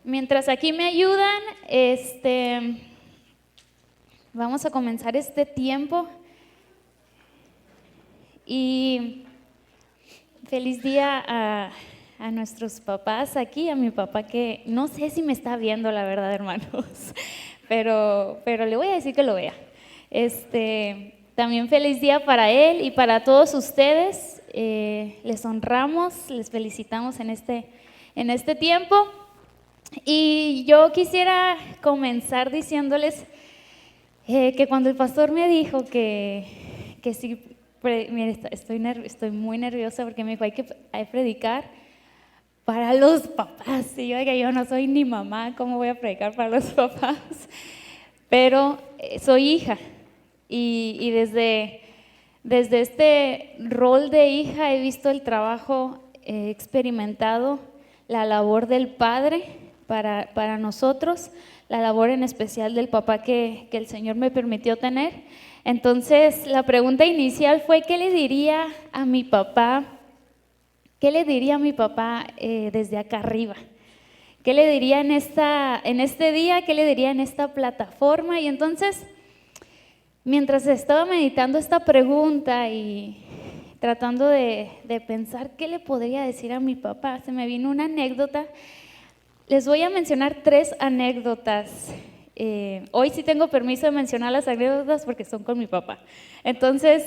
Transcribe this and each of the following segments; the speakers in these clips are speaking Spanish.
Mientras aquí me ayudan, vamos a comenzar este tiempo. Y feliz día a nuestros papás aquí, a mi papá que no sé si me está viendo, la verdad, hermanos, pero le voy a decir que lo vea. También feliz día para él y para todos ustedes. Les honramos, les felicitamos en este tiempo. Y yo quisiera comenzar diciéndoles que cuando el pastor me dijo que sí, mire, estoy muy nerviosa porque me dijo hay que predicar para los papás. Y yo, oiga, yo no soy ni mamá, ¿cómo voy a predicar para los papás? Pero soy hija y desde este rol de hija he visto el trabajo, he experimentado la labor del padre para nosotros, la labor en especial del papá que el Señor me permitió tener. Entonces la pregunta inicial fue ¿qué le diría a mi papá? ¿Qué le diría a mi papá desde acá arriba? ¿Qué le diría en este día? ¿Qué le diría en esta plataforma? Y entonces, mientras estaba meditando esta pregunta y tratando de pensar qué le podría decir a mi papá, se me vino una anécdota. Les voy a mencionar 3 anécdotas. Hoy sí tengo permiso de mencionar las anécdotas porque son con mi papá. Entonces,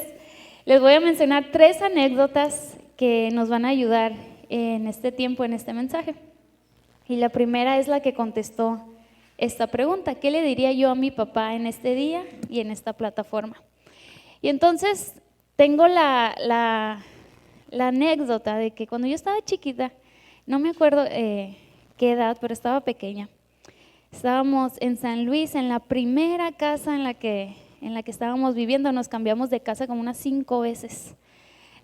les voy a mencionar 3 anécdotas que nos van a ayudar en este tiempo, en este mensaje. Y la primera es la que contestó esta pregunta: ¿qué le diría yo a mi papá en este día y en esta plataforma? Y entonces tengo la anécdota de que cuando yo estaba chiquita, no me acuerdo qué edad, pero estaba pequeña. Estábamos en San Luis, en la primera casa en la que estábamos viviendo. Nos cambiamos de casa como unas 5 veces.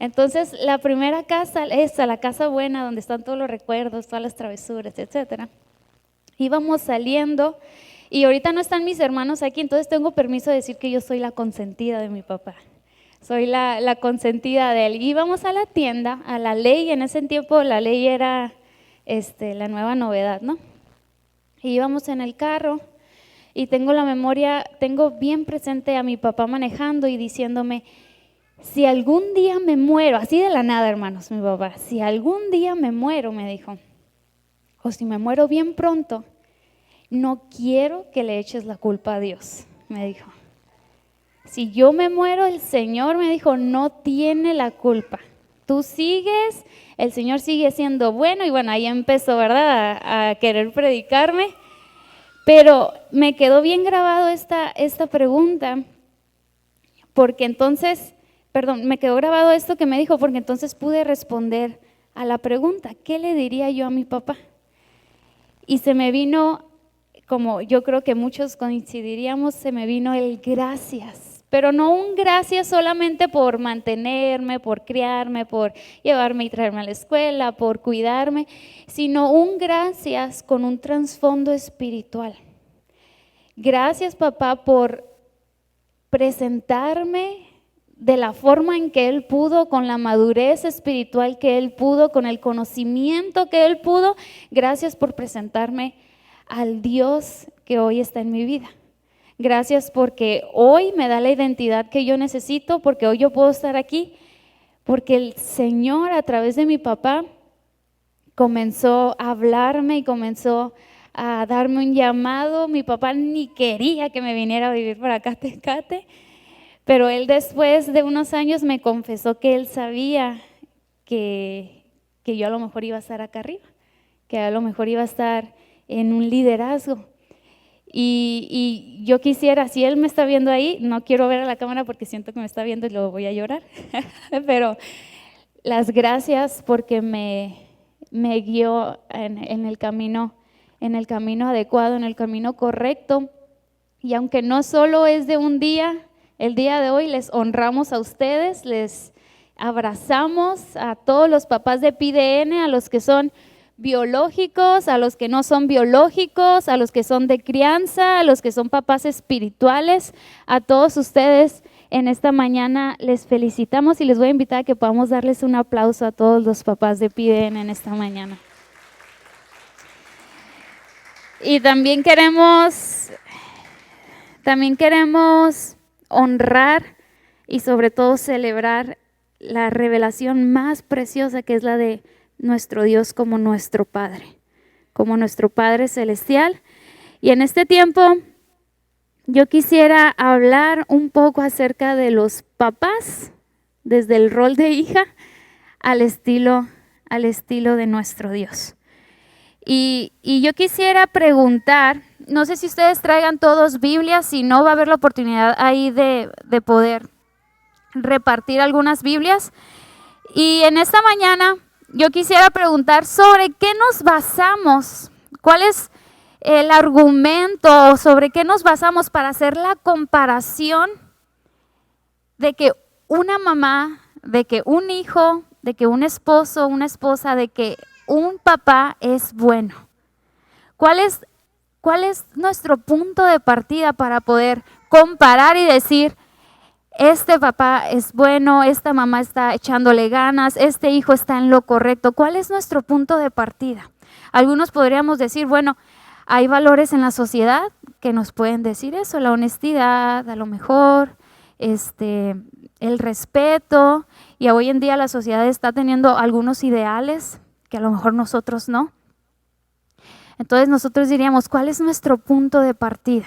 Entonces, la primera casa, la casa buena, donde están todos los recuerdos, todas las travesuras, etcétera. Íbamos saliendo y ahorita no están mis hermanos aquí, entonces tengo permiso de decir que yo soy la consentida de mi papá. Soy la consentida de él. Íbamos a la tienda, a la Ley. En ese tiempo la Ley era la nueva novedad, ¿no? Y íbamos en el carro y tengo la memoria, tengo bien presente a mi papá manejando y diciéndome: si algún día me muero, así de la nada, hermanos, mi papá, si algún día me muero, me dijo, o si me muero bien pronto, no quiero que le eches la culpa a Dios, me dijo. Si yo me muero, el Señor, me dijo, no tiene la culpa. Tú sigues, el Señor sigue siendo bueno. Y bueno, ahí empezó, ¿verdad?, a querer predicarme. Pero me quedó bien grabado esta pregunta, porque entonces, me quedó grabado esto que me dijo, porque entonces pude responder a la pregunta: ¿qué le diría yo a mi papá? Y se me vino, como yo creo que muchos coincidiríamos, se me vino el gracias. Pero no un gracias solamente por mantenerme, por criarme, por llevarme y traerme a la escuela, por cuidarme, sino un gracias con un trasfondo espiritual. Gracias, papá, por presentarme de la forma en que Él pudo, con la madurez espiritual que Él pudo, con el conocimiento que Él pudo. Gracias por presentarme al Dios que hoy está en mi vida. Gracias porque hoy me da la identidad que yo necesito, porque hoy yo puedo estar aquí, porque el Señor a través de mi papá comenzó a hablarme y comenzó a darme un llamado. Mi papá ni quería que me viniera a vivir para acá, Tecate, pero él después de unos años me confesó que él sabía que yo a lo mejor iba a estar acá arriba, que a lo mejor iba a estar en un liderazgo. Y yo quisiera, si él me está viendo ahí, no quiero ver a la cámara porque siento que me está viendo y luego voy a llorar, pero las gracias porque me guió en el camino adecuado, en el camino correcto. Y aunque no solo es de un día, el día de hoy les honramos a ustedes, les abrazamos a todos los papás de PDN, a los que son biológicos, a los que no son biológicos, a los que son de crianza, a los que son papás espirituales. A todos ustedes en esta mañana les felicitamos y les voy a invitar a que podamos darles un aplauso a todos los papás de PDN en esta mañana. Y también queremos honrar y sobre todo celebrar la revelación más preciosa, que es la de nuestro Dios como nuestro Padre celestial. Y en este tiempo yo quisiera hablar un poco acerca de los papás, desde el rol de hija al estilo de nuestro Dios. Y yo quisiera preguntar, no sé si ustedes traigan todos Biblias, si no va a haber la oportunidad ahí de poder repartir algunas Biblias. Y en esta mañana yo quisiera preguntar sobre qué nos basamos, cuál es el argumento, sobre qué nos basamos para hacer la comparación de que una mamá, de que un hijo, de que un esposo, una esposa, de que un papá es bueno. ¿Cuál es nuestro punto de partida para poder comparar y decir, este papá es bueno, esta mamá está echándole ganas, este hijo está en lo correcto? ¿Cuál es nuestro punto de partida? Algunos podríamos decir, bueno, hay valores en la sociedad que nos pueden decir eso, la honestidad, a lo mejor, el respeto, y hoy en día la sociedad está teniendo algunos ideales que a lo mejor nosotros no. Entonces nosotros diríamos, ¿cuál es nuestro punto de partida?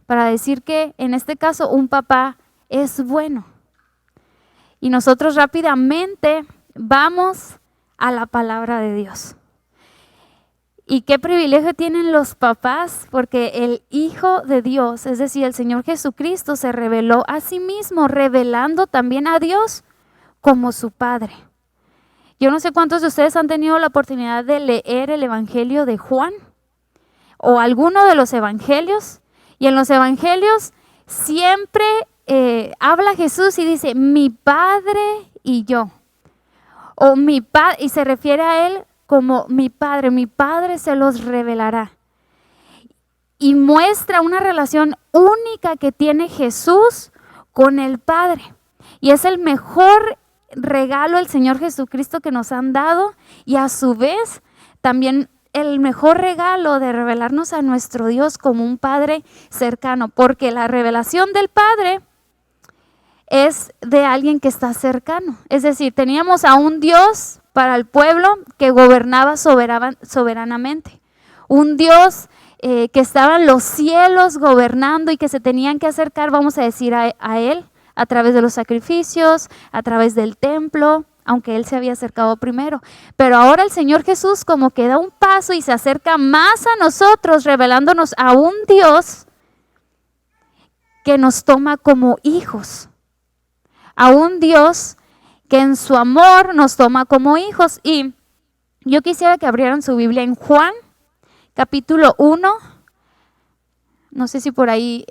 Para decir que en este caso un papá es bueno. Y nosotros rápidamente vamos a la palabra de Dios. Y qué privilegio tienen los papás, porque el Hijo de Dios, es decir, el Señor Jesucristo, se reveló a sí mismo, revelando también a Dios como su Padre. Yo no sé cuántos de ustedes han tenido la oportunidad de leer el Evangelio de Juan o alguno de los evangelios, y en los evangelios siempre habla Jesús y dice, mi Padre y yo, o mi Padre, y se refiere a Él como mi Padre se los revelará. Y muestra una relación única que tiene Jesús con el Padre. Y es el mejor regalo el Señor Jesucristo que nos han dado, y a su vez también el mejor regalo de revelarnos a nuestro Dios como un Padre cercano, porque la revelación del Padre es de alguien que está cercano. Es decir, teníamos a un Dios para el pueblo que gobernaba soberanamente, un Dios que estaba en los cielos gobernando y que se tenían que acercar, vamos a decir, a Él a través de los sacrificios, a través del templo, aunque Él se había acercado primero. Pero ahora el Señor Jesús como que da un paso y se acerca más a nosotros, revelándonos a un Dios que nos toma como hijos, a un Dios que en su amor nos toma como hijos. Y yo quisiera que abrieran su Biblia en Juan, capítulo 1. No sé si por ahí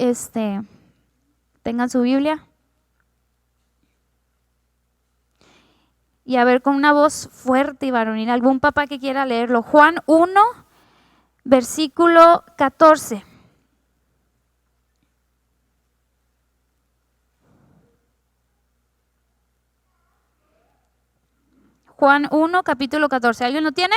tengan su Biblia. Y a ver, con una voz fuerte y varonil, algún papá que quiera leerlo. Juan 1, versículo 14. Juan 1, capítulo 14. ¿Alguien lo tiene?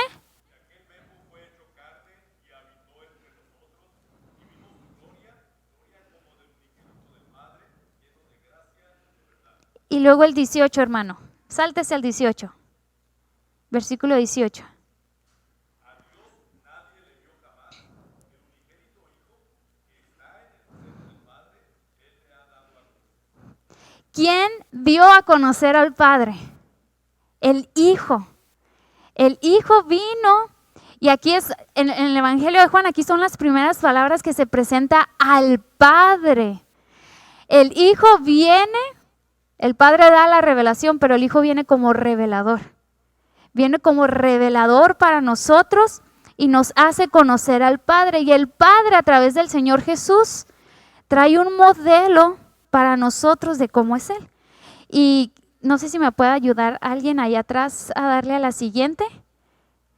Y luego el 18, hermano. Sáltese al 18. Versículo 18. ¿Quién dio a conocer al Padre? El Hijo. El Hijo vino, y aquí es, en el Evangelio de Juan, aquí son las primeras palabras que se presenta al Padre. El Hijo viene, el Padre da la revelación, pero el Hijo viene como revelador. Viene como revelador para nosotros y nos hace conocer al Padre. Y el Padre, a través del Señor Jesús, trae un modelo para nosotros de cómo es Él. Y no sé si me puede ayudar alguien ahí atrás a darle a la siguiente.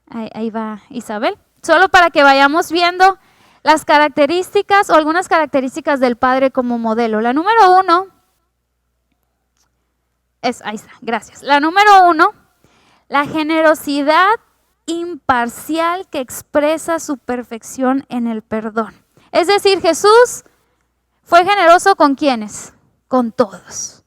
Ahí va Isabel. Solo para que vayamos viendo las características o algunas características del Padre como modelo. La número 1 es, ahí está, gracias. La número 1, la generosidad imparcial que expresa su perfección en el perdón. Es decir, Jesús fue generoso ¿con quiénes? Con todos.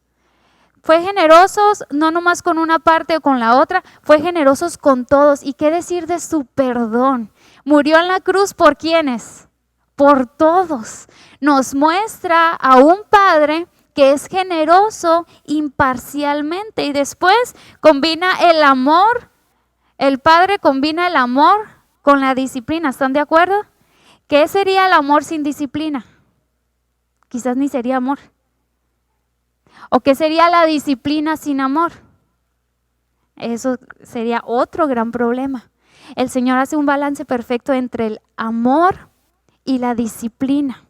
Fue generoso no nomás con una parte o con la otra, fue generoso con todos. ¿Y qué decir de su perdón? Murió en la cruz ¿por quiénes? Por todos. Nos muestra a un Padre que es generoso imparcialmente y después combina el amor. El Padre combina el amor con la disciplina. ¿Están de acuerdo? ¿Qué sería el amor sin disciplina? Quizás ni sería amor. ¿O qué sería la disciplina sin amor? Eso sería otro gran problema. El Señor hace un balance perfecto entre el amor y la disciplina.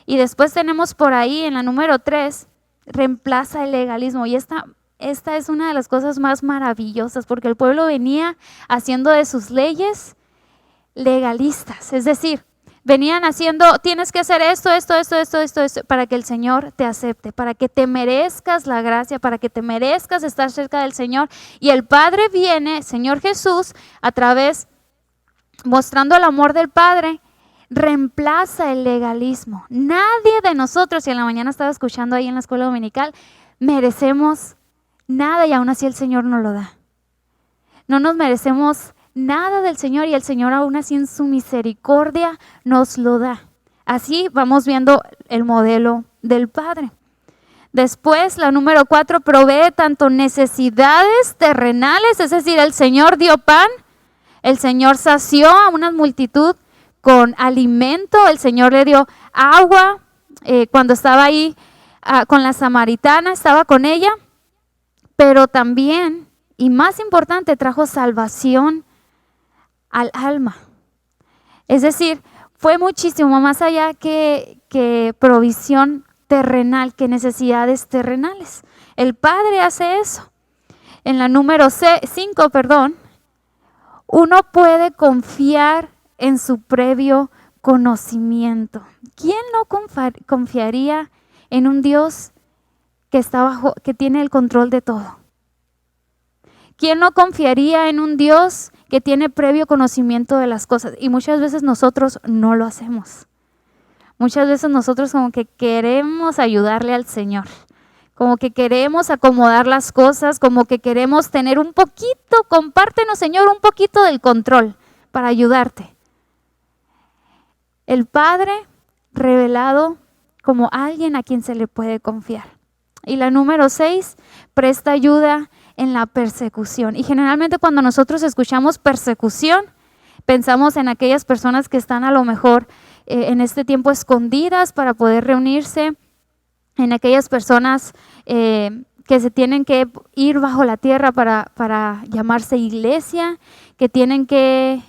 Y después tenemos por ahí en la número 3, reemplaza el legalismo. Y esta es una de las cosas más maravillosas porque el pueblo venía haciendo de sus leyes legalistas. Es decir, venían haciendo, tienes que hacer esto, para que el Señor te acepte, para que te merezcas la gracia, para que te merezcas estar cerca del Señor. Y el Padre viene, Señor Jesús, a través, mostrando el amor del Padre, reemplaza el legalismo. Nadie de nosotros, y en la mañana estaba escuchando ahí en la escuela dominical, merecemos nada y aún así el Señor nos lo da. No nos merecemos nada del Señor y el Señor aún así en su misericordia nos lo da. Así vamos viendo el modelo del Padre. Después, la número 4, provee tanto necesidades terrenales, es decir, el Señor dio pan, el Señor sació a una multitud con alimento, el Señor le dio agua, cuando estaba ahí con la samaritana, estaba con ella, pero también, y más importante, trajo salvación al alma. Es decir, fue muchísimo más allá que provisión terrenal, que necesidades terrenales. El Padre hace eso. En la número 5, uno puede confiar en su previo conocimiento. ¿Quién no confiaría en un Dios que tiene el control de todo? ¿Quién no confiaría en un Dios que tiene previo conocimiento de las cosas? Y muchas veces nosotros no lo hacemos. Muchas veces nosotros como que queremos ayudarle al Señor, como que queremos acomodar las cosas, como que queremos tener un poquito, compártenos Señor un poquito del control para ayudarte. El Padre revelado como alguien a quien se le puede confiar. Y la número 6, presta ayuda en la persecución. Y generalmente cuando nosotros escuchamos persecución, pensamos en aquellas personas que están a lo mejor en este tiempo escondidas para poder reunirse, en aquellas personas que se tienen que ir bajo la tierra para llamarse iglesia, que tienen que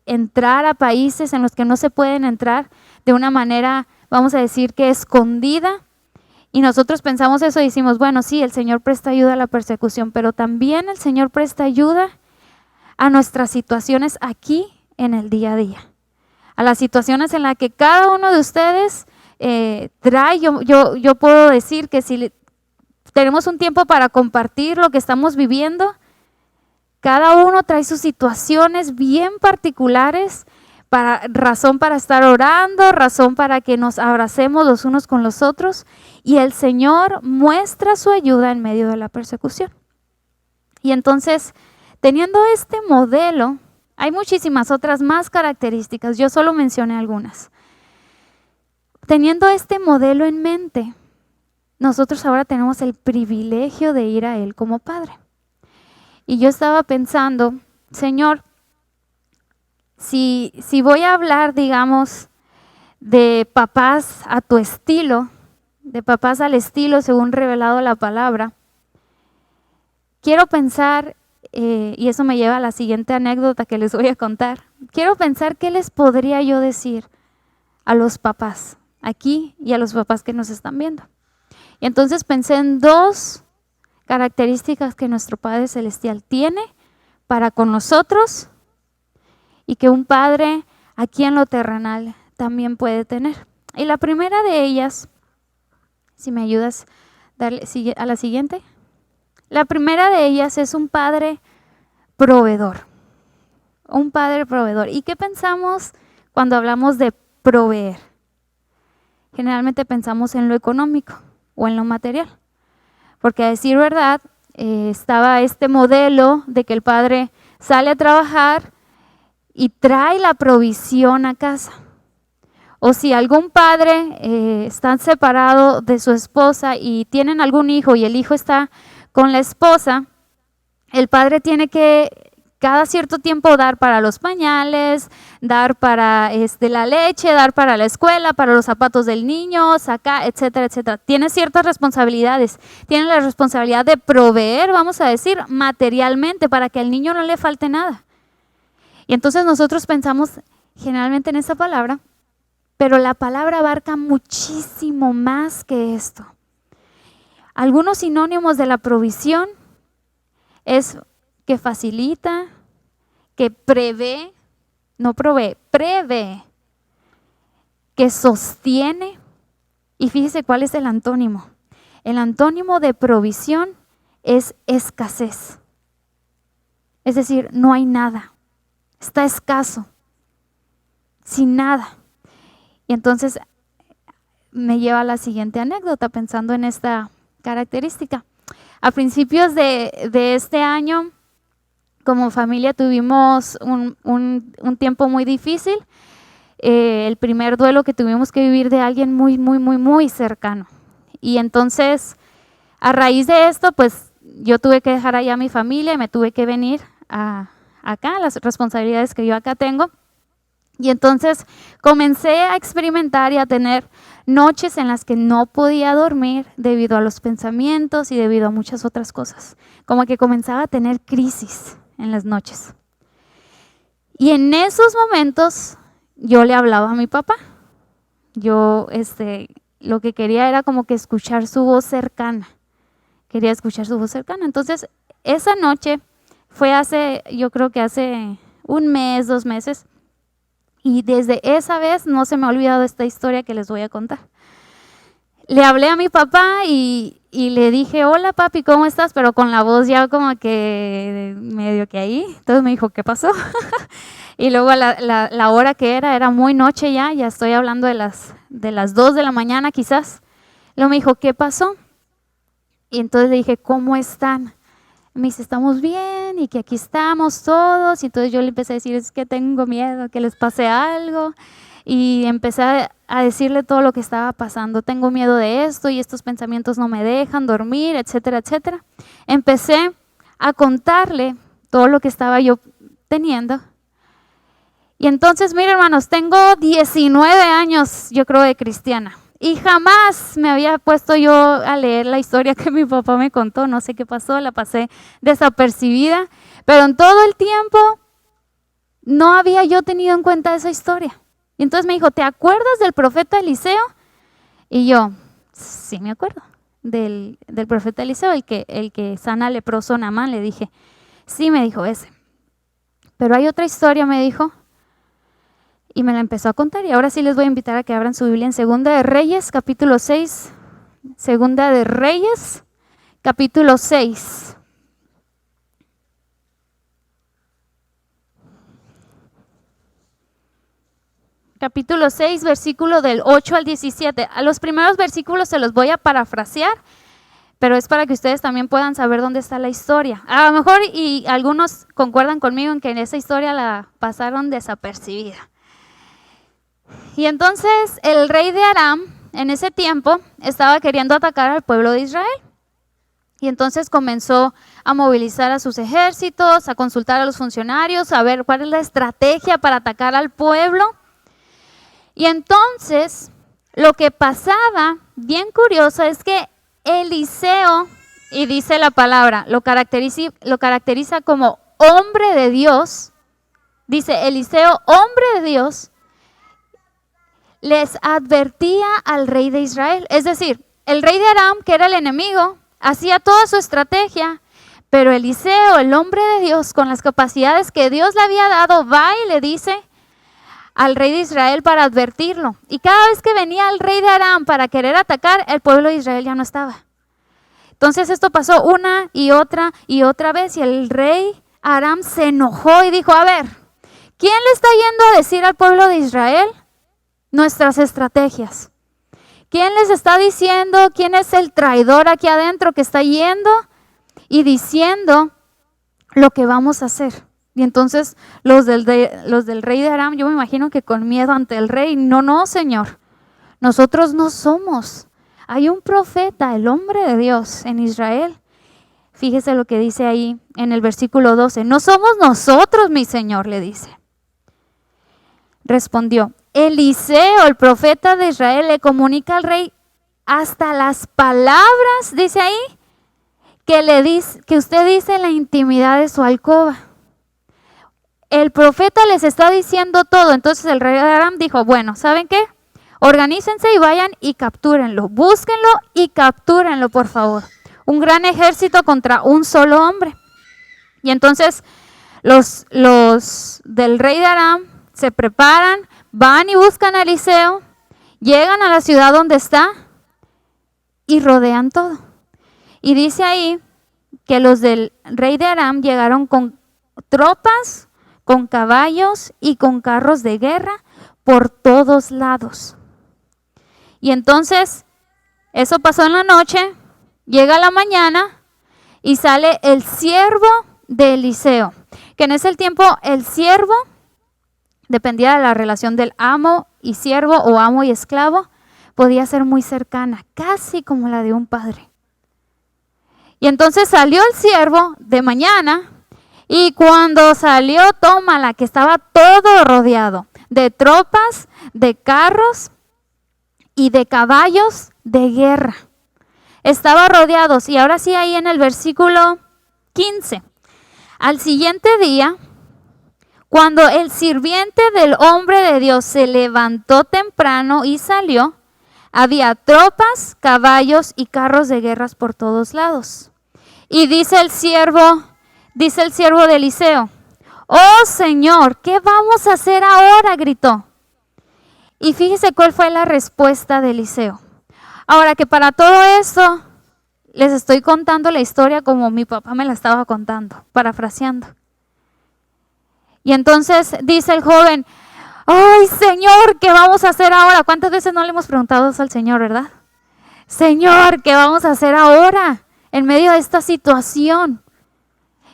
entrar a países en los que no se pueden entrar de una manera, vamos a decir que escondida. Y nosotros pensamos eso y decimos, bueno, sí, el Señor presta ayuda a la persecución, pero también el Señor presta ayuda a nuestras situaciones aquí en el día a día. A las situaciones en las que cada uno de ustedes trae. Yo puedo decir que si tenemos un tiempo para compartir lo que estamos viviendo, cada uno trae sus situaciones bien particulares, razón para estar orando, razón para que nos abracemos los unos con los otros, y el Señor muestra su ayuda en medio de la persecución. Y entonces, teniendo este modelo, hay muchísimas otras más características, yo solo mencioné algunas. Teniendo este modelo en mente, nosotros ahora tenemos el privilegio de ir a Él como Padre. Y yo estaba pensando, Señor, si voy a hablar, digamos, de papás a tu estilo, de papás al estilo según revelado la palabra, quiero pensar, y eso me lleva a la siguiente anécdota que les voy a contar, quiero pensar qué les podría yo decir a los papás aquí y a los papás que nos están viendo. Y entonces pensé en 2 características que nuestro Padre Celestial tiene para con nosotros y que un padre aquí en lo terrenal también puede tener. Y la primera de ellas, si me ayudas a la siguiente. La primera de ellas es un padre proveedor. un padre proveedor. ¿Y qué pensamos cuando hablamos de proveer? Generalmente pensamos en lo económico o en lo material. Porque a decir verdad, estaba este modelo de que el padre sale a trabajar y trae la provisión a casa. O si algún padre está separado de su esposa y tienen algún hijo y el hijo está con la esposa, el padre tiene que cada cierto tiempo dar para los pañales, dar para la leche, dar para la escuela, para los zapatos del niño, sacar, etcétera, etcétera. Tiene ciertas responsabilidades. Tiene la responsabilidad de proveer, vamos a decir, materialmente para que al niño no le falte nada. Y entonces nosotros pensamos generalmente en esa palabra, pero la palabra abarca muchísimo más que esto. Algunos sinónimos de la provisión es que facilita, que prevé, no provee, prevé, que sostiene. Y fíjese cuál es el antónimo. El antónimo de provisión es escasez. Es decir, no hay nada, está escaso, sin nada. Y entonces me lleva a la siguiente anécdota pensando en esta característica. A principios de este año, como familia tuvimos un tiempo muy difícil. El primer duelo que tuvimos que vivir de alguien muy cercano. Y entonces, a raíz de esto, pues yo tuve que dejar allá a mi familia y me tuve que venir acá, las responsabilidades que yo acá tengo. Y entonces comencé a experimentar y a tener noches en las que no podía dormir debido a los pensamientos y debido a muchas otras cosas. Como que comenzaba a tener crisis en las noches. Y en esos momentos yo le hablaba a mi papá. Yo lo que quería era como que escuchar su voz cercana. Quería escuchar su voz cercana. Entonces, esa noche fue yo creo que hace un mes, 2 meses. Y desde esa vez no se me ha olvidado esta historia que les voy a contar. Le hablé a mi papá y le dije, hola papi, ¿cómo estás? Pero con la voz ya como que medio que ahí. Entonces me dijo, ¿qué pasó? Y luego la hora que era muy noche ya estoy hablando de las 2 de la mañana quizás. Luego me dijo, ¿qué pasó? Y entonces le dije, ¿cómo están? Me dice, estamos bien y que aquí estamos todos. Y entonces yo le empecé a decir, es que tengo miedo que les pase algo. Y empecé a decirle todo lo que estaba pasando. Tengo miedo de esto y estos pensamientos no me dejan dormir, etcétera, etcétera. Empecé a contarle todo lo que estaba yo teniendo. Y entonces, miren hermanos, tengo 19 años, yo creo, de cristiana. Y jamás me había puesto yo a leer la historia que mi papá me contó. No sé qué pasó, la pasé desapercibida. Pero en todo el tiempo no había yo tenido en cuenta esa historia. Y entonces me dijo, ¿te acuerdas del profeta Eliseo? Y yo, sí me acuerdo del profeta Eliseo, el que sana al leproso Naamán. Le dije, sí, me dijo ese. Pero hay otra historia, me dijo. Y me la empezó a contar y ahora sí les voy a invitar a que abran su Biblia en Segunda de Reyes, capítulo 6. Segunda de Reyes, capítulo 6. Capítulo 6, versículo del 8 al 17. A los primeros versículos se los voy a parafrasear, pero es para que ustedes también puedan saber dónde está la historia. A lo mejor y algunos concuerdan conmigo en que en esa historia la pasaron desapercibida. Y entonces el rey de Aram en ese tiempo estaba queriendo atacar al pueblo de Israel. Y entonces comenzó a movilizar a sus ejércitos, a consultar a los funcionarios, a ver cuál es la estrategia para atacar al pueblo. Y entonces lo que pasaba, bien curioso, es que Eliseo, y dice la palabra, lo caracteriza como hombre de Dios. Dice Eliseo, hombre de Dios, les advertía al rey de Israel. Es decir, el rey de Aram, que era el enemigo, hacía toda su estrategia, pero Eliseo, el hombre de Dios, con las capacidades que Dios le había dado, va y le dice al rey de Israel para advertirlo. Y cada vez que venía el rey de Aram para querer atacar, el pueblo de Israel ya no estaba. Entonces esto pasó una y otra vez, y el rey Aram se enojó y dijo, a ver, ¿Quién le está yendo a decir al pueblo de Israel nuestras estrategias? ¿Quién les está diciendo quién es el traidor aquí adentro que está yendo y diciendo lo que vamos a hacer? Y entonces los del rey de Aram, yo me imagino que con miedo ante el rey, no, Señor, nosotros no somos. Hay un profeta, el hombre de Dios en Israel. Fíjese lo que dice ahí en el versículo 12. No somos nosotros, mi Señor, le dice. Respondió, Eliseo, el profeta de Israel, le comunica al rey hasta las palabras, dice ahí, que usted dice en la intimidad de su alcoba. El profeta les está diciendo todo. Entonces el rey de Aram dijo, bueno, ¿saben qué? Organícense y vayan y captúrenlo. Búsquenlo y captúrenlo, por favor. Un gran ejército contra un solo hombre. Y entonces los del rey de Aram se preparan, van y buscan a Eliseo, llegan a la ciudad donde está y rodean todo. Y dice ahí que los del rey de Aram llegaron con tropas, con caballos y con carros de guerra por todos lados. Y entonces, eso pasó en la noche, llega la mañana y sale el siervo de Eliseo, que en ese tiempo el siervo dependía de la relación del amo y siervo o amo y esclavo, podía ser muy cercana, casi como la de un padre. Y entonces salió el siervo de mañana. Y cuando salió, tómala, que estaba todo rodeado de tropas, de carros y de caballos de guerra. Estaba rodeados. Y ahora sí, ahí en el versículo 15. Al siguiente día, cuando el sirviente del hombre de Dios se levantó temprano y salió, había tropas, caballos y carros de guerras por todos lados. Y dice el siervo de Eliseo, oh Señor, ¿qué vamos a hacer ahora? Gritó. Y fíjese cuál fue la respuesta de Eliseo. Ahora que para todo esto les estoy contando la historia como mi papá me la estaba contando, parafraseando. Y entonces dice el joven, ¡ay, Señor, qué vamos a hacer ahora! ¿Cuántas veces no le hemos preguntado eso al Señor, verdad? Señor, ¿qué vamos a hacer ahora en medio de esta situación?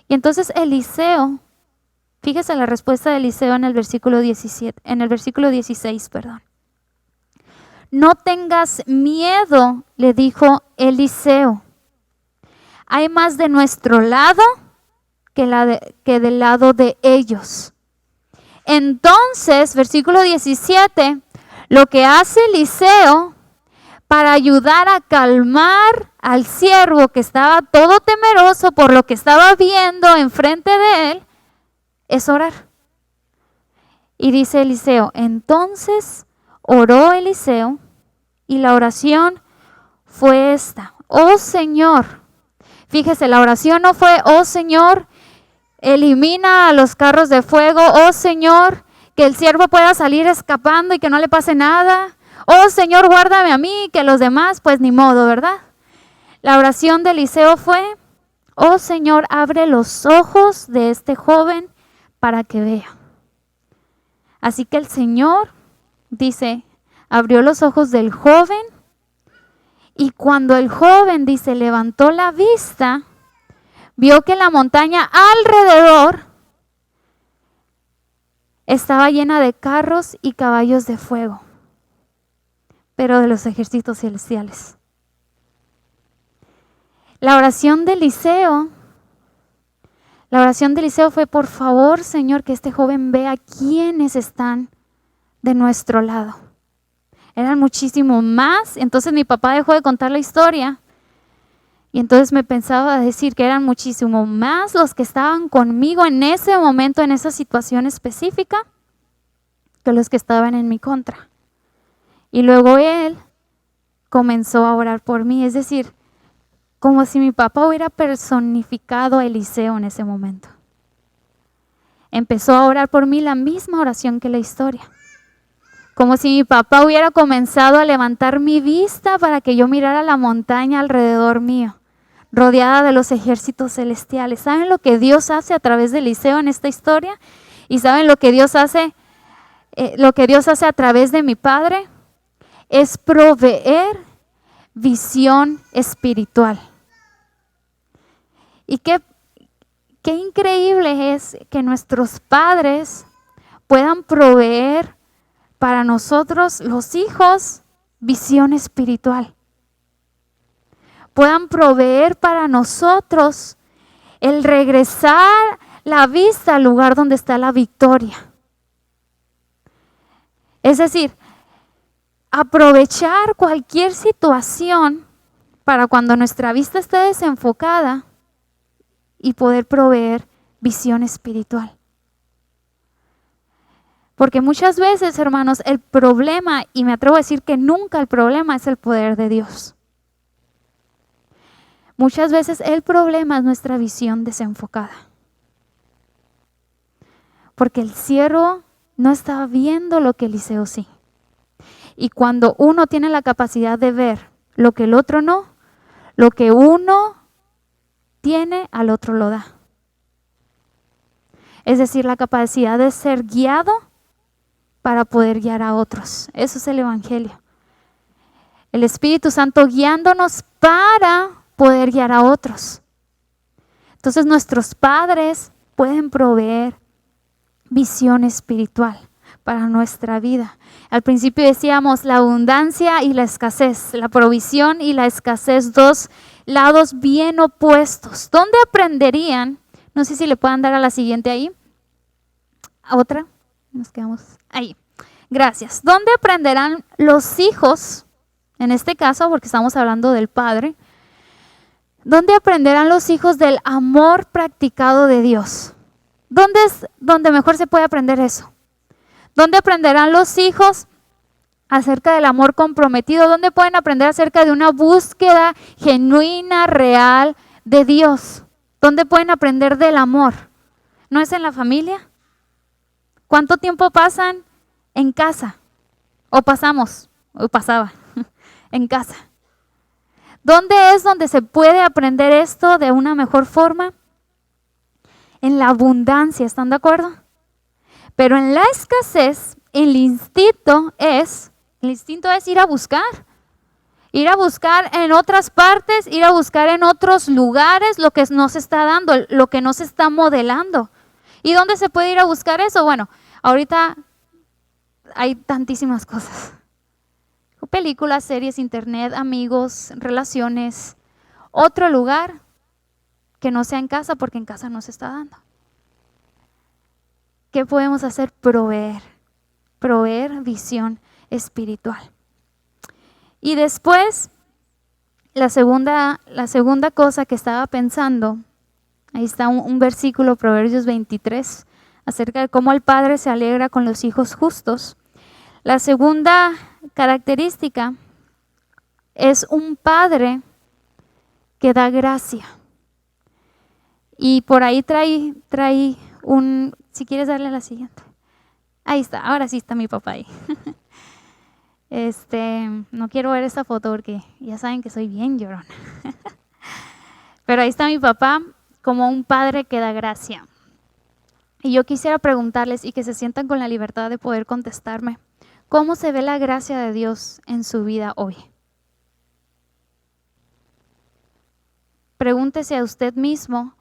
Y entonces Eliseo, fíjese la respuesta de Eliseo en el versículo 16. No tengas miedo, le dijo Eliseo. Hay más de nuestro lado que del lado de ellos. Entonces, versículo 17, lo que hace Eliseo para ayudar a calmar al siervo que estaba todo temeroso por lo que estaba viendo enfrente de él, es orar. Y dice Eliseo, entonces oró Eliseo y la oración fue esta, oh Señor. Fíjese, la oración no fue, oh Señor, elimina a los carros de fuego, oh Señor, que el siervo pueda salir escapando y que no le pase nada. Oh Señor, guárdame a mí, que los demás, pues ni modo, ¿verdad? La oración de Eliseo fue, oh Señor, abre los ojos de este joven para que vea. Así que el Señor, dice, abrió los ojos del joven y cuando el joven, dice, levantó la vista, vio que la montaña alrededor estaba llena de carros y caballos de fuego, pero de los ejércitos celestiales. La oración de Eliseo fue, por favor, Señor, que este joven vea quiénes están de nuestro lado. Eran muchísimo más. Entonces mi papá dejó de contar la historia y entonces me pensaba decir que eran muchísimo más los que estaban conmigo en ese momento, en esa situación específica, que los que estaban en mi contra. Y luego él comenzó a orar por mí, es decir, como si mi papá hubiera personificado a Eliseo en ese momento. Empezó a orar por mí la misma oración que la historia. Como si mi papá hubiera comenzado a levantar mi vista para que yo mirara la montaña alrededor mío, rodeada de los ejércitos celestiales. ¿Saben lo que Dios hace a través de Eliseo en esta historia? ¿Y saben lo que Dios hace? Lo que Dios hace a través de mi Padre es proveer visión espiritual. Y qué increíble es que nuestros padres puedan proveer para nosotros, los hijos, visión espiritual. Puedan proveer para nosotros el regresar la vista al lugar donde está la victoria. Es decir, aprovechar cualquier situación para cuando nuestra vista esté desenfocada y poder proveer visión espiritual. Porque muchas veces, hermanos, el problema, y me atrevo a decir que nunca el problema es el poder de Dios. Muchas veces el problema es nuestra visión desenfocada. Porque el ciego no estaba viendo lo que Eliseo sí. Y cuando uno tiene la capacidad de ver lo que el otro no, lo que uno tiene, al otro lo da. Es decir, la capacidad de ser guiado para poder guiar a otros. Eso es el Evangelio. El Espíritu Santo guiándonos para poder guiar a otros. Entonces nuestros padres pueden proveer visión espiritual para nuestra vida. Al principio decíamos la abundancia y la escasez, la provisión y la escasez, dos lados bien opuestos. ¿Dónde aprenderían? No sé si le puedan dar a la siguiente ahí. Otra. Nos quedamos ahí. Gracias. ¿Dónde aprenderán los hijos? En este caso, porque estamos hablando del Padre. ¿Dónde aprenderán los hijos del amor practicado de Dios? ¿Dónde es donde mejor se puede aprender eso? ¿Dónde aprenderán los hijos acerca del amor comprometido? ¿Dónde pueden aprender acerca de una búsqueda genuina, real de Dios? ¿Dónde pueden aprender del amor? ¿No es en la familia? ¿Cuánto tiempo pasan en casa? ¿O pasamos? ¿O pasaba? En casa. ¿Dónde es donde se puede aprender esto de una mejor forma? En la abundancia, ¿están de acuerdo? Pero en la escasez, el instinto es ir a buscar. Ir a buscar en otras partes, ir a buscar en otros lugares lo que no se está dando, lo que no se está modelando. ¿Y dónde se puede ir a buscar eso? Bueno, ahorita hay tantísimas cosas. Películas, series, internet, amigos, relaciones. Otro lugar que no sea en casa, porque en casa no se está dando. ¿Qué podemos hacer? Proveer visión espiritual. Y después, la segunda cosa que estaba pensando, ahí está un versículo, Proverbios 23, acerca de cómo el Padre se alegra con los hijos justos. La segunda característica es un Padre que da gracia. Y por ahí trae si quieres darle a la siguiente. Ahí está, ahora sí está mi papá ahí. No quiero ver esta foto porque ya saben que soy bien llorona. Pero ahí está mi papá como un padre que da gracia. Y yo quisiera preguntarles y que se sientan con la libertad de poder contestarme, ¿cómo se ve la gracia de Dios en su vida hoy? Pregúntese a usted mismo,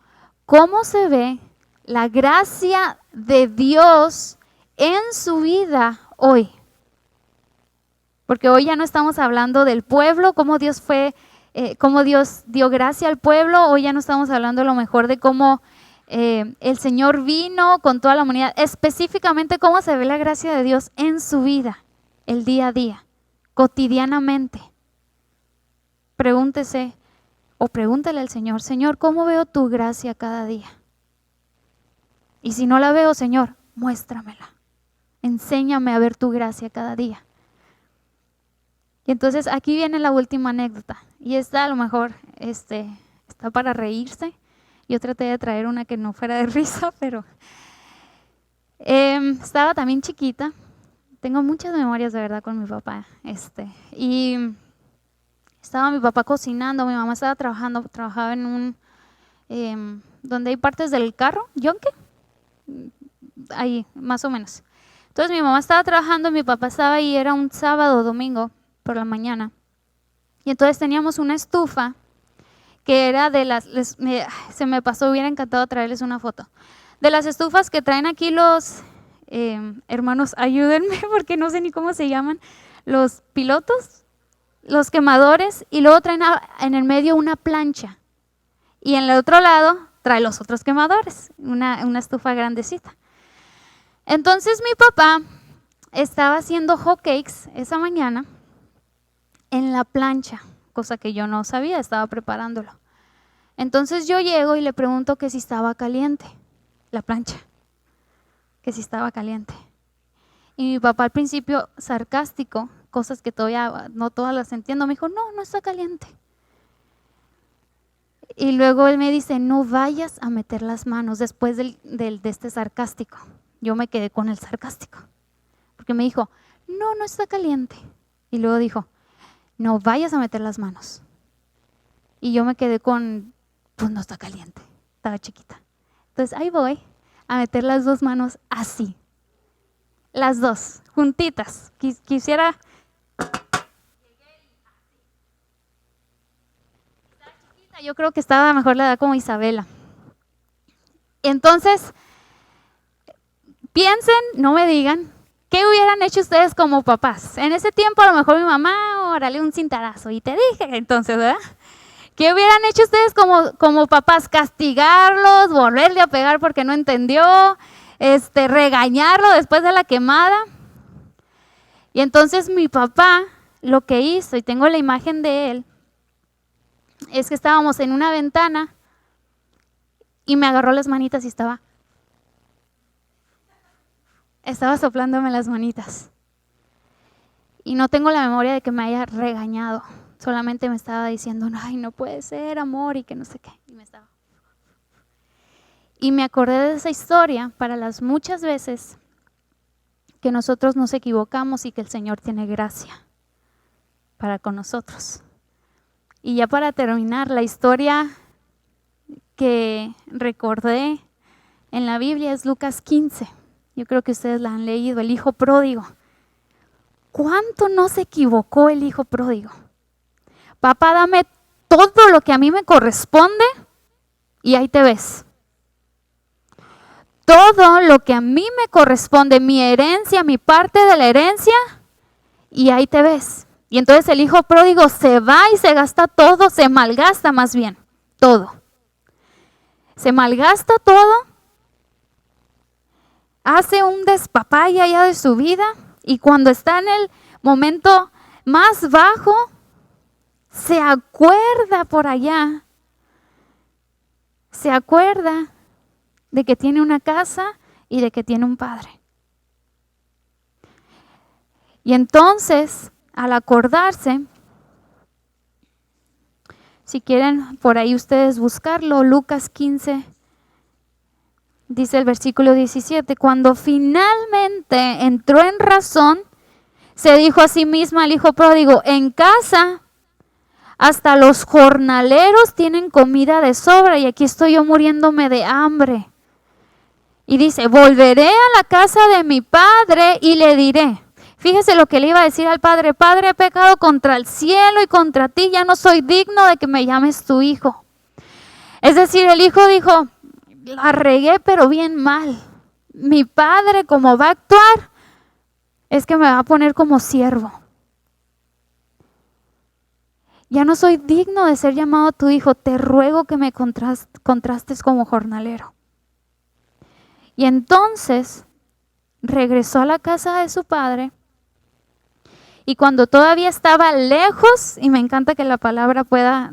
¿cómo se ve la gracia de Dios en su vida hoy? Porque hoy ya no estamos hablando del pueblo, cómo Dios dio gracia al pueblo. Hoy ya no estamos hablando a lo mejor de cómo el Señor vino con toda la humanidad. Específicamente cómo se ve la gracia de Dios en su vida, el día a día, cotidianamente. Pregúntese o pregúntele al Señor, Señor, ¿cómo veo tu gracia cada día? Y si no la veo, Señor, muéstramela. Enséñame a ver tu gracia cada día. Y entonces aquí viene la última anécdota. Y esta a lo mejor está para reírse. Yo traté de traer una que no fuera de risa, pero estaba también chiquita. Tengo muchas memorias de verdad con mi papá. Y estaba mi papá cocinando, mi mamá estaba trabajaba en donde hay partes del carro, yonque, ahí, más o menos. Entonces mi mamá estaba trabajando, mi papá estaba ahí, era un sábado o domingo por la mañana. Y entonces teníamos una estufa que era de las, se me pasó, hubiera encantado traerles una foto, de las estufas que traen aquí los, hermanos, ayúdenme porque no sé ni cómo se llaman, los pilotos, los quemadores, y luego traen en el medio una plancha. Y en el otro lado trae los otros quemadores, una estufa grandecita. Entonces mi papá estaba haciendo hot cakes esa mañana en la plancha, cosa que yo no sabía, estaba preparándolo. Entonces yo llego y le pregunto que si estaba caliente, la plancha, que si estaba caliente. Y mi papá al principio, sarcástico, cosas que todavía no todas las entiendo, me dijo, no, no está caliente. Y luego él me dice, no vayas a meter las manos después de este sarcástico. Yo me quedé con el sarcástico, porque me dijo, no, no está caliente. Y luego dijo, no vayas a meter las manos. Y yo me quedé con, pues no está caliente, estaba chiquita. Entonces ahí voy a meter las dos manos así, las dos, juntitas. Quisiera... Yo creo que estaba a mejor la edad como Isabela. Entonces, piensen, no me digan, ¿qué hubieran hecho ustedes como papás? En ese tiempo a lo mejor mi mamá, órale un cintarazo, y te dije entonces, ¿verdad? ¿Qué hubieran hecho ustedes como papás? ¿Castigarlos, volverle a pegar porque no entendió, regañarlo después de la quemada? Y entonces mi papá lo que hizo, y tengo la imagen de él, es que estábamos en una ventana y me agarró las manitas y estaba soplándome las manitas. Y no tengo la memoria de que me haya regañado, solamente me estaba diciendo, ay, no puede ser, amor, y que no sé qué. Y me acordé de esa historia para las muchas veces que nosotros nos equivocamos y que el Señor tiene gracia para con nosotros. Y ya para terminar, la historia que recordé en la Biblia es Lucas 15. Yo creo que ustedes la han leído, el hijo pródigo. ¿Cuánto no se equivocó el hijo pródigo? Papá, dame todo lo que a mí me corresponde y ahí te ves. Todo lo que a mí me corresponde, mi herencia, mi parte de la herencia, y ahí te ves. Y entonces el hijo pródigo se va y se gasta todo, se malgasta más bien, todo. Se malgasta todo, hace un despapalle allá de su vida y cuando está en el momento más bajo, se acuerda por allá, se acuerda de que tiene una casa y de que tiene un padre. Y entonces, al acordarse, si quieren por ahí ustedes buscarlo, Lucas 15, dice el versículo 17, cuando finalmente entró en razón, se dijo a sí misma al hijo pródigo, en casa hasta los jornaleros tienen comida de sobra y aquí estoy yo muriéndome de hambre. Y dice, volveré a la casa de mi padre y le diré. Fíjese lo que le iba a decir al padre, Padre, he pecado contra el cielo y contra ti, ya no soy digno de que me llames tu hijo. Es decir, el hijo dijo, la regué pero bien mal. Mi padre, como va a actuar, es que me va a poner como siervo. Ya no soy digno de ser llamado tu hijo, te ruego que me contrastes como jornalero. Y entonces regresó a la casa de su padre y cuando todavía estaba lejos, y me encanta que la palabra pueda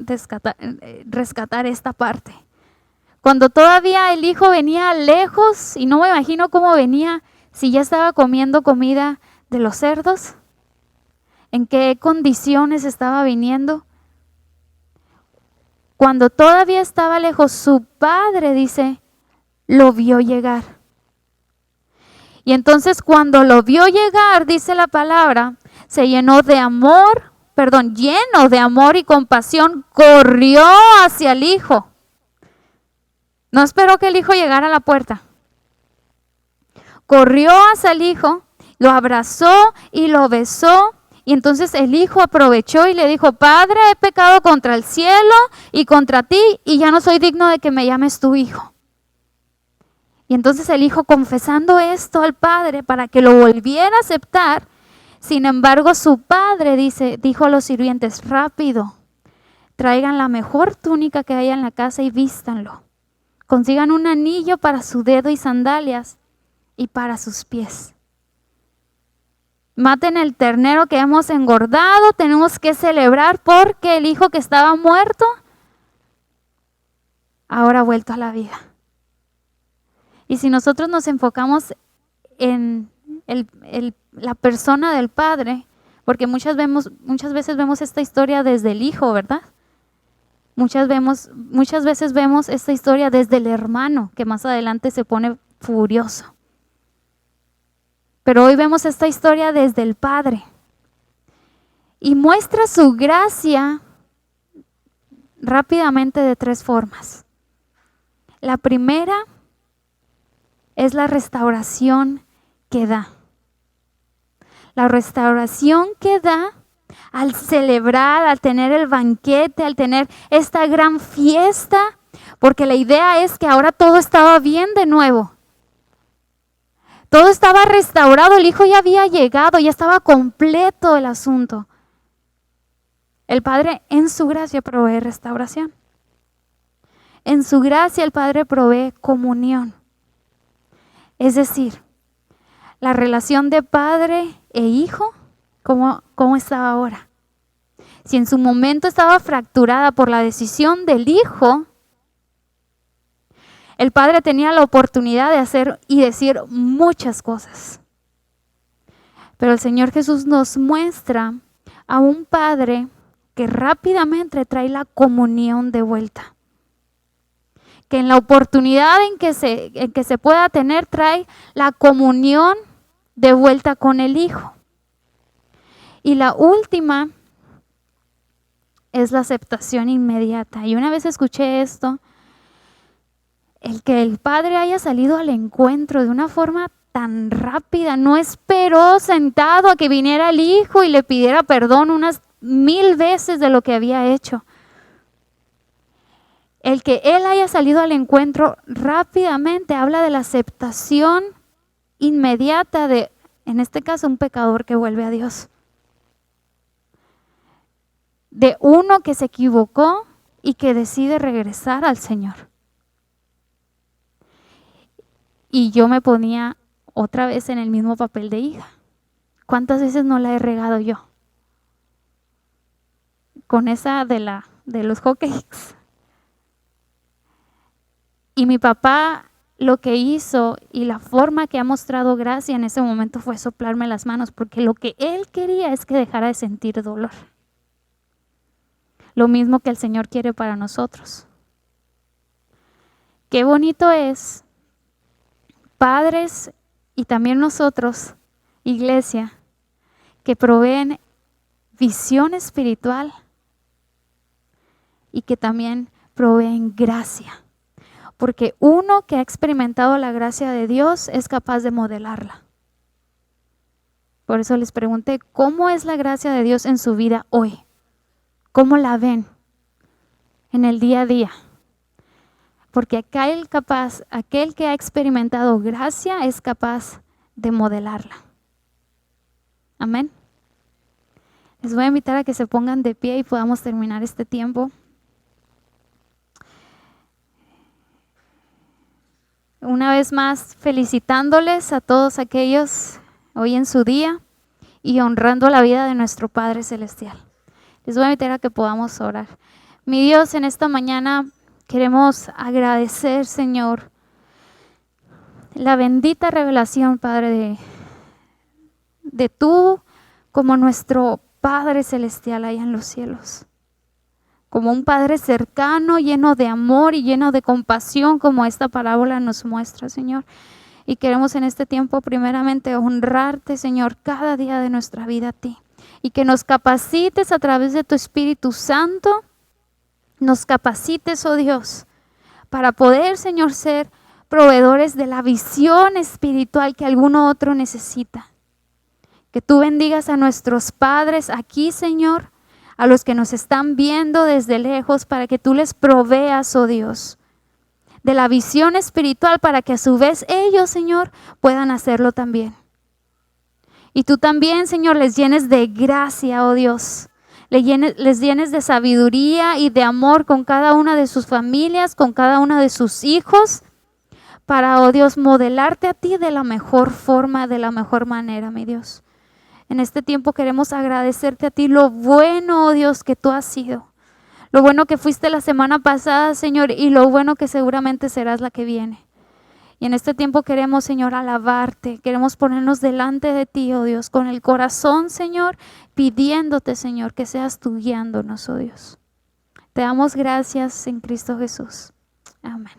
rescatar esta parte, cuando todavía el hijo venía lejos y no me imagino cómo venía, si ya estaba comiendo comida de los cerdos, en qué condiciones estaba viniendo. Cuando todavía estaba lejos, su padre, dice, lo vio llegar. Y entonces cuando lo vio llegar, dice la palabra, se lleno de amor y compasión, corrió hacia el hijo. No esperó que el hijo llegara a la puerta. corrió hacia el hijo, lo abrazó y lo besó. Y entonces el hijo aprovechó y le dijo: Padre, he pecado contra el cielo y contra ti, y ya no soy digno de que me llames tu hijo. Y entonces el hijo, confesando esto al padre para que lo volviera a aceptar, sin embargo su padre dijo a los sirvientes: rápido, traigan la mejor túnica que haya en la casa y vístanlo. Consigan un anillo para su dedo y sandalias y para sus pies. Maten el ternero que hemos engordado, tenemos que celebrar porque el hijo que estaba muerto ahora ha vuelto a la vida. Y si nosotros nos enfocamos en la persona del Padre, porque muchas veces vemos esta historia desde el hijo, ¿verdad? Muchas veces vemos esta historia desde el hermano, que más adelante se pone furioso. Pero hoy vemos esta historia desde el Padre. Y muestra su gracia rápidamente de 3 formas. La primera es la restauración que da. La restauración que da al celebrar, al tener el banquete, al tener esta gran fiesta, porque la idea es que ahora todo estaba bien de nuevo. Todo estaba restaurado, el hijo ya había llegado, ya estaba completo el asunto. El Padre en su gracia provee restauración. En su gracia el Padre provee comunión. Es decir, la relación de padre e hijo, ¿cómo estaba ahora? Si en su momento estaba fracturada por la decisión del hijo, el Padre tenía la oportunidad de hacer y decir muchas cosas. Pero el Señor Jesús nos muestra a un Padre que rápidamente trae la comunión de vuelta. Que en la oportunidad en que se pueda tener, trae la comunión de vuelta con el Hijo. Y la última es la aceptación inmediata. Y una vez escuché esto, el que el Padre haya salido al encuentro de una forma tan rápida, no esperó sentado a que viniera el Hijo y le pidiera perdón unas 1000 veces de lo que había hecho. El que Él haya salido al encuentro rápidamente habla de la aceptación inmediata de, en este caso, un pecador que vuelve a Dios. De uno que se equivocó y que decide regresar al Señor. Y yo me ponía otra vez en el mismo papel de hija. ¿Cuántas veces no la he regado yo? Con esa de los hotcakes. Y mi papá lo que hizo y la forma que ha mostrado gracia en ese momento fue soplarme las manos, porque lo que él quería es que dejara de sentir dolor. Lo mismo que el Señor quiere para nosotros. Qué bonito es, padres y también nosotros, iglesia, que proveen visión espiritual y que también proveen gracia. Porque uno que ha experimentado la gracia de Dios es capaz de modelarla. Por eso les pregunté, ¿cómo es la gracia de Dios en su vida hoy? ¿Cómo la ven en el día a día? Porque aquel que ha experimentado gracia es capaz de modelarla. Amén. Les voy a invitar a que se pongan de pie y podamos terminar este tiempo. Una vez más, felicitándoles a todos aquellos hoy en su día y honrando la vida de nuestro Padre Celestial. Les voy a invitar a que podamos orar. Mi Dios, en esta mañana queremos agradecer, Señor, la bendita revelación, Padre, de tú como nuestro Padre Celestial allá en los cielos. Como un Padre cercano, lleno de amor y lleno de compasión, como esta parábola nos muestra, Señor. Y queremos en este tiempo primeramente honrarte, Señor, cada día de nuestra vida a ti. Y que nos capacites a través de tu Espíritu Santo, nos capacites, oh Dios, para poder, Señor, ser proveedores de la visión espiritual que alguno otro necesita. Que tú bendigas a nuestros padres aquí, Señor, a los que nos están viendo desde lejos, para que tú les proveas, oh Dios, de la visión espiritual, para que a su vez ellos, Señor, puedan hacerlo también. Y tú también, Señor, les llenes de gracia, oh Dios. Les llenes de sabiduría y de amor con cada una de sus familias, con cada uno de sus hijos, para, oh Dios, modelarte a ti de la mejor forma, de la mejor manera, mi Dios. En este tiempo queremos agradecerte a ti lo bueno, oh Dios, que tú has sido. Lo bueno que fuiste la semana pasada, Señor, y lo bueno que seguramente serás la que viene. Y en este tiempo queremos, Señor, alabarte. Queremos ponernos delante de ti, oh Dios, con el corazón, Señor, pidiéndote, Señor, que seas tú guiándonos, oh Dios. Te damos gracias en Cristo Jesús. Amén.